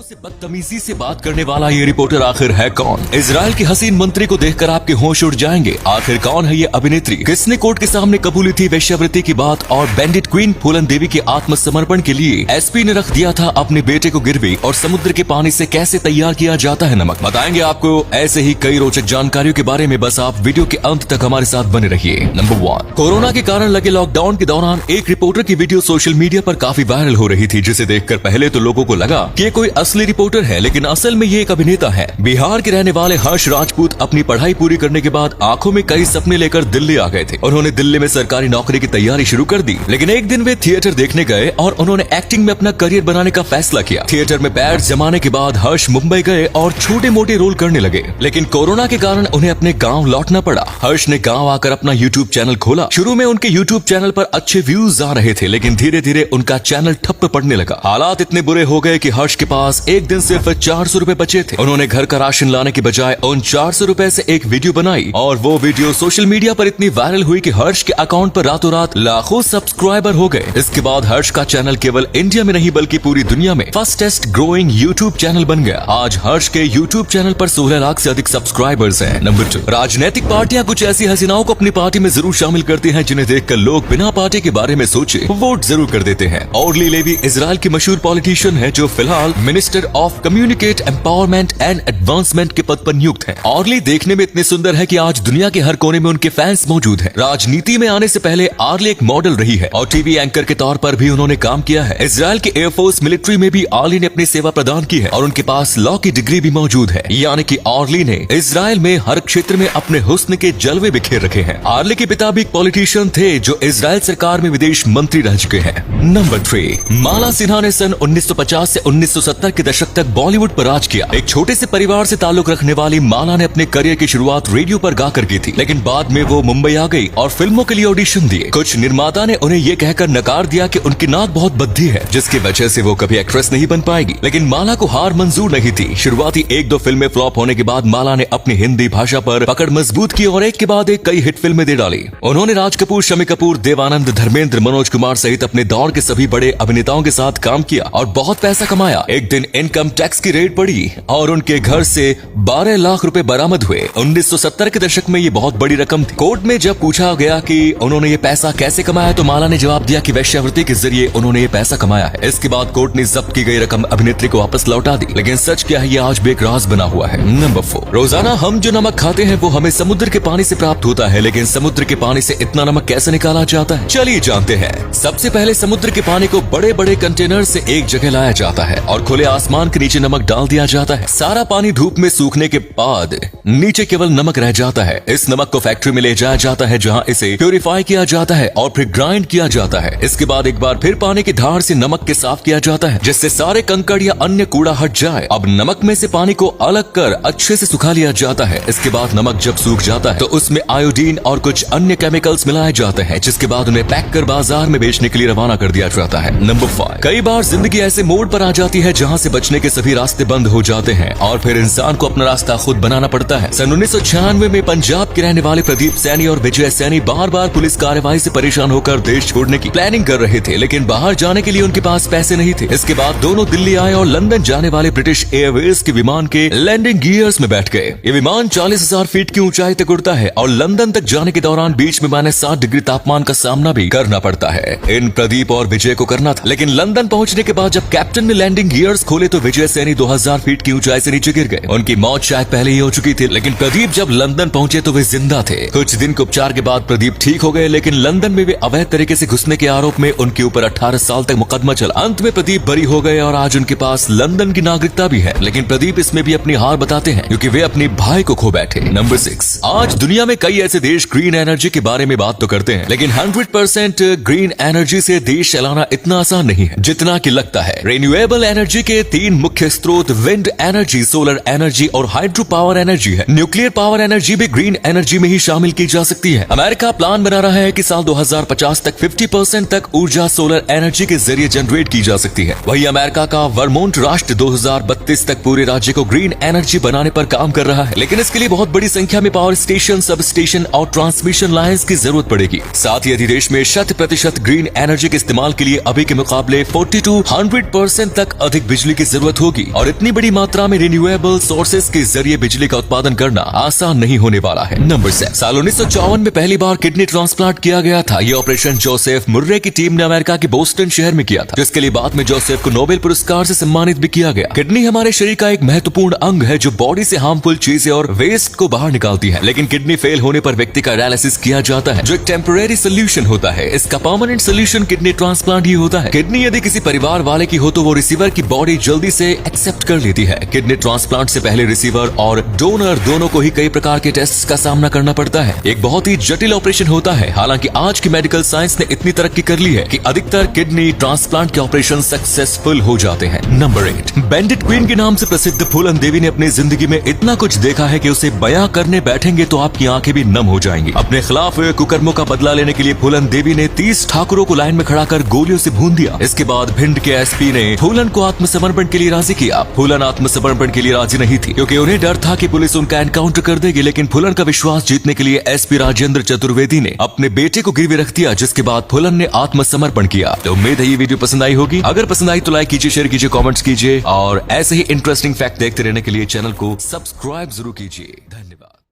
से बदतमीजी से बात करने वाला ये रिपोर्टर आखिर है कौन? इजराइल की हसीन मंत्री को देखकर आपके होश उड़ जाएंगे। आखिर कौन है ये अभिनेत्री? किसने कोर्ट के सामने कबूली थी वेश्यावृत्ति की बात और बैंडिट क्वीन फूलन देवी के आत्मसमर्पण के लिए एसपी ने रख दिया था अपने बेटे को गिरवी और समुद्र के पानी से कैसे तैयार किया जाता है नमक। बताएंगे आपको ऐसे ही कई रोचक जानकारियों के बारे में, बस आप वीडियो के अंत तक हमारे साथ बने रहिए। नंबर 1, कोरोना के कारण लगे लॉकडाउन के दौरान एक रिपोर्टर की वीडियो सोशल मीडिया पर काफी वायरल हो रही थी, जिसे देखकर पहले तो लोगों को लगा कि ये कोई असली रिपोर्टर है, लेकिन असल में ये एक अभिनेता है। बिहार के रहने वाले हर्ष राजपूत अपनी पढ़ाई पूरी करने के बाद आंखों में कई सपने लेकर दिल्ली आ गए थे। उन्होंने दिल्ली में सरकारी नौकरी की तैयारी शुरू कर दी, लेकिन एक दिन वे थिएटर देखने गए और उन्होंने एक्टिंग में अपना करियर बनाने का फैसला किया। थिएटर में पैर जमाने के बाद हर्ष मुंबई गए और छोटे मोटे रोल करने लगे, लेकिन कोरोना के कारण उन्हें अपने गाँव लौटना पड़ा। हर्ष ने गाँव आकर अपना यूट्यूब चैनल खोला। शुरू में उनके यूट्यूब चैनल पर अच्छे व्यूज आ रहे थे, लेकिन धीरे धीरे उनका चैनल ठप्प पड़ने लगा। हालात इतने बुरे हो गए कि हर्ष के पास एक दिन सिर्फ 400 रुपए बचे थे। उन्होंने घर का राशन लाने के बजाय उन 400 रुपए से एक वीडियो बनाई और वो वीडियो सोशल मीडिया पर इतनी वायरल हुई कि हर्ष के अकाउंट पर रातों रात लाखों सब्सक्राइबर हो गए। इसके बाद हर्ष का चैनल केवल इंडिया में नहीं बल्कि पूरी दुनिया में फास्टेस्ट ग्रोइंग यूट्यूब चैनल बन गया। आज हर्ष के यूट्यूब चैनल पर 16 लाख से अधिक सब्सक्राइबर्स हैं। नंबर 2, राजनीतिक पार्टियां कुछ ऐसी हसीनाओं को अपनी पार्टी में जरूर शामिल करती हैं जिन्हें देखकर लोग बिना पार्टी के बारे में सोचे वोट जरूर कर देते हैं। ऑर्ली लेवी इजराइल की मशहूर पॉलिटिशियन है जो फिलहाल minister of communicate empowerment and advancement के पद पर नियुक्त है। ऑर्ली देखने में इतने सुंदर है कि आज दुनिया के हर कोने में उनके फैंस मौजूद हैं। राजनीति में आने से पहले आर्ली एक मॉडल रही है और टीवी एंकर के तौर पर भी उन्होंने काम किया है। इजराइल के एयरफोर्स मिलिट्री में भी आर्ली ने अपनी सेवा प्रदान की है और उनके पास लॉ की डिग्री भी मौजूद है, यानी कि आर्ली ने इजराइल में हर क्षेत्र में अपने हुस्न के जलवे बिखेर रखे हैं। आर्ली के पिता भी एक पॉलिटिशियन थे जो इजराइल सरकार में विदेश मंत्री रह चुके हैं। नंबर 3, माला सिन्हा ने सन 1950 से 1970 के दशक तक बॉलीवुड पर राज किया। एक छोटे से परिवार से ताल्लुक रखने वाली माला ने अपने करियर की शुरुआत रेडियो पर गाकर की थी, लेकिन बाद में वो मुंबई आ गई और फिल्मों के लिए ऑडिशन दिए। कुछ निर्माता ने उन्हें ये कहकर नकार दिया कि उनकी नाक बहुत बद्धी है, जिसकी वजह से वो कभी एक्ट्रेस नहीं बन पाएगी, लेकिन माला को हार मंजूर नहीं थी। शुरुआती 1-2 फिल्में फ्लॉप होने के बाद माला ने अपनी हिंदी भाषा पर पकड़ मजबूत की और एक के बाद एक कई हिट फिल्में दे डाली। उन्होंने राज कपूर, शम्मी कपूर, देवानंद, धर्मेंद्र, मनोज कुमार सहित अपने दौर के सभी बड़े अभिनेताओं के साथ काम किया और बहुत पैसा कमाया। एक दिन इनकम टैक्स की रेड पड़ी और उनके घर से 12 लाख रुपए बरामद हुए। 1970 के दशक में ये बहुत बड़ी रकम थी। कोर्ट में जब पूछा गया कि उन्होंने ये पैसा कैसे कमाया तो माला ने जवाब दिया कि वेश्यावृत्ति के जरिए उन्होंने ये पैसा कमाया है। इसके बाद कोर्ट ने जब्त की गई रकम अभिनेत्री को वापस लौटा दी, लेकिन सच क्या है ये आज भी एक राज बना हुआ है। नंबर 4, रोजाना हम जो नमक खाते हैं वो हमें समुद्र के पानी से प्राप्त होता है, लेकिन समुद्र के पानी से इतना नमक कैसे निकाला जाता है, चलिए जानते हैं। सबसे पहले समुद्र के पानी को बड़े बड़े कंटेनर से एक जगह लाया जाता है और खुले आसमान के नीचे नमक डाल दिया जाता है। सारा पानी धूप में सूखने के बाद नीचे केवल नमक रह जाता है। इस नमक को फैक्ट्री में ले जाया जाता है जहां इसे प्यूरिफाई किया जाता है और फिर ग्राइंड किया जाता है। इसके बाद एक बार फिर पानी की धार से नमक के साफ किया जाता है जिससे सारे कंकड़ या अन्य कूड़ा हट जाए। अब नमक में से पानी को अलग कर अच्छे से सुखा लिया जाता है। इसके बाद नमक जब सूख जाता है तो उसमें आयोडीन और कुछ अन्य केमिकल्स मिलाए जाते हैं, जिसके बाद उन्हें पैक कर बाजार में बेचने के लिए रवाना कर दिया जाता है। नंबर 5, कई बार जिंदगी ऐसे मोड़ पर आ जाती है जहां से बचने के सभी रास्ते बंद हो जाते हैं और फिर इंसान को अपना रास्ता खुद बनाना पड़ता है। सन 1996 में पंजाब के रहने वाले प्रदीप सैनी और विजय सैनी बार बार पुलिस कार्रवाई से परेशान होकर देश छोड़ने की प्लानिंग कर रहे थे, लेकिन बाहर जाने के लिए उनके पास पैसे नहीं थे। इसके बाद दोनों दिल्ली आए और लंदन जाने वाले ब्रिटिश एयरवेज के विमान के लैंडिंग गियर्स में बैठ गए। ये विमान 40,000 फीट की ऊंचाई तक उड़ता है और लंदन तक जाने के दौरान बीच में -7 डिग्री तापमान का सामना भी करना पड़ता है। इन प्रदीप और विजय को करना था, लेकिन लंदन पहुंचने के बाद जब कैप्टन ने लैंडिंग गियर्स खोले तो विजय सैनी 2000 फीट की ऊंचाई से नीचे गिर गए। उनकी मौत शायद पहले ही हो चुकी थी, लेकिन प्रदीप जब लंदन पहुंचे तो वे जिंदा थे। कुछ दिन के उपचार के बाद प्रदीप ठीक हो गए, लेकिन लंदन में वे अवैध तरीके से घुसने के आरोप में उनके ऊपर 18 साल तक मुकदमा चला। अंत में प्रदीप बरी हो गए और आज उनके पास लंदन की नागरिकता भी है, लेकिन प्रदीप इसमें भी अपनी हार बताते हैं क्योंकि वे अपने भाई को खो बैठे। नंबर 6, आज दुनिया में कई ऐसे देश ग्रीन एनर्जी के बारे में बात तो करते हैं, लेकिन 100% ग्रीन एनर्जी से देश चलाना इतना आसान नहीं है जितना कि लगता है। रिन्यूएबल एनर्जी के 3 मुख्य स्रोत विंड एनर्जी, सोलर एनर्जी और हाइड्रो पावर एनर्जी है। न्यूक्लियर पावर एनर्जी भी ग्रीन एनर्जी में ही शामिल की जा सकती है। अमेरिका प्लान बना रहा है कि साल 2050 तक 50% तक ऊर्जा सोलर एनर्जी के जरिए जनरेट की जा सकती है। वहीं अमेरिका का वर्मोंट राष्ट्र 2032 तक पूरे राज्य को ग्रीन एनर्जी बनाने पर काम कर रहा है, लेकिन इसके लिए बहुत बड़ी संख्या में पावर स्टेशन, सब स्टेशन और ट्रांसमिशन लाइन्स की जरूरत पड़ेगी। साथ ही अधिदेश में 100% ग्रीन एनर्जी के इस्तेमाल के लिए अभी के मुकाबले 40 to 100% तक अधिक बिजली बिजली की जरूरत होगी और इतनी बड़ी मात्रा में रिन्यूएबल सोर्सेज के जरिए बिजली का उत्पादन करना आसान नहीं होने वाला है। नंबर 6, साल 1954 में पहली बार किडनी ट्रांसप्लांट किया गया था। यह ऑपरेशन जोसेफ मुर्रे की टीम ने अमेरिका के बोस्टन शहर में किया था, जिसके लिए बाद में जोसेफ को नोबेल पुरस्कार से सम्मानित भी किया गया। किडनी हमारे शरीर का एक महत्वपूर्ण अंग है जो बॉडी से हार्मफुल चीजें और वेस्ट को बाहर निकालती है। लेकिन किडनी फेल होने पर व्यक्ति का डायलिसिस किया जाता है, जो एक टेम्परेरी सोल्यूशन होता है। इसका परमानेंट सोल्यूशन किडनी ट्रांसप्लांट ही होता है। किडनी यदि किसी परिवार वाले की हो तो वो रिसीवर की बॉडी जल्दी से एक्सेप्ट कर लेती है। किडनी ट्रांसप्लांट से पहले रिसीवर और डोनर दोनों को ही कई प्रकार के टेस्ट का सामना करना पड़ता है। एक बहुत ही जटिल ऑपरेशन होता है। हालांकि आज की मेडिकल साइंस ने इतनी तरक्की कर ली है कि अधिकतर किडनी ट्रांसप्लांट के ऑपरेशन सक्सेसफुल हो जाते हैं। नंबर 8, बेंडिट क्वीन के नाम से प्रसिद्ध फूलन देवी ने अपनी जिंदगी में इतना कुछ देखा है कि उसे बयां करने बैठेंगे तो आपकी आंखें भी नम हो जाएंगी। अपने खिलाफ हुए कुकर्मों का बदला लेने के लिए फूलन देवी ने 30 ठाकुरों को लाइन में खड़ा कर गोलियों से भून दिया। इसके बाद भिंड के एसपी ने फूलन को आत्मसमर्पण के लिए राजी किया। फूलन आत्मसमर्पण के लिए राजी नहीं थी क्योंकि उन्हें डर था कि पुलिस उनका एनकाउंटर कर देगी। लेकिन फूलन का विश्वास जीतने के लिए एसपी राजेंद्र चतुर्वेदी ने अपने बेटे को गिरवी रख दिया, जिसके बाद फूलन ने आत्मसमर्पण किया। तो उम्मीद है ये वीडियो पसंद आई होगी। अगर पसंद आई तो लाइक कीजिए, शेयर कीजिए, कमेंट्स कीजिए और ऐसे ही इंटरेस्टिंग फैक्ट देखते रहने के लिए चैनल को सब्सक्राइब जरूर कीजिए। धन्यवाद।